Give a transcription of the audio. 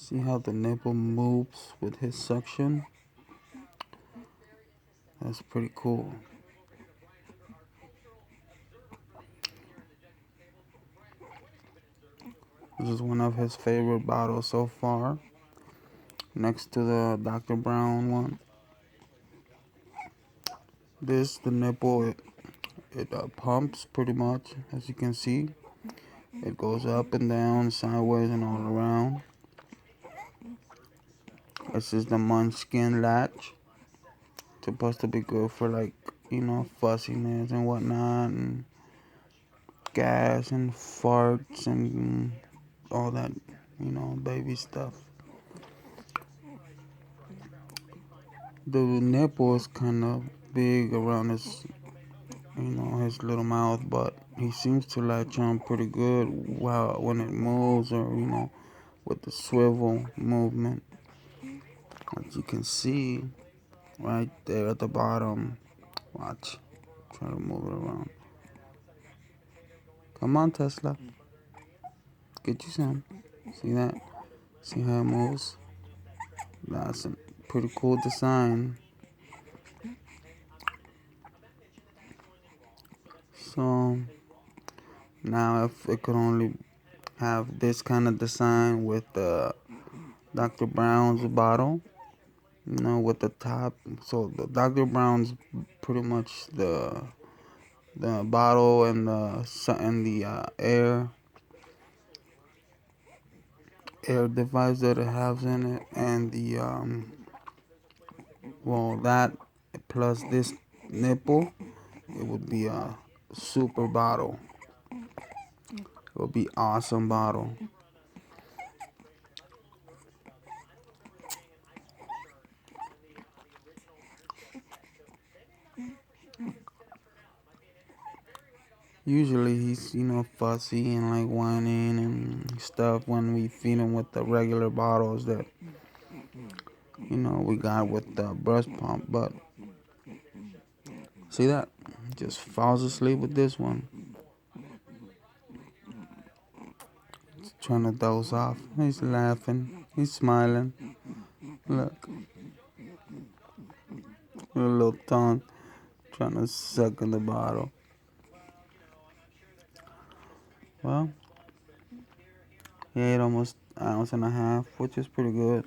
See how the nipple moves with his suction? That's pretty cool. This is one of his favorite bottles so far, next to the Dr. Brown one. The nipple, it pumps pretty much, as you can see. It goes up and down, sideways and all around. This is the munchkin latch. It's supposed to be good for, like, fussiness and whatnot, and gas and farts and all that, baby stuff. The nipple is kind of big around his little mouth, but he seems to latch on pretty good while when it moves, or with the swivel movement. As you can see right there at the bottom. Watch. Try to move it around. Come on, Tesla. Get you some. See that? See how it moves? That's a pretty cool design. So now if it could only have this kind of design with the Dr. Brown's bottle, with the top. So the Dr. Brown's pretty much the bottle and the air device that it has in it, and that plus this nipple, it would be a super bottle. It would be awesome bottle. Usually he's fussy and like whining and stuff when we feed him with the regular bottles that we got with the breast pump. But see that? Just falls asleep with this one. He's trying to doze off. He's laughing. He's smiling. Look. With a little tongue trying to suck in the bottle. Well, he ate almost an ounce and a half, which is pretty good.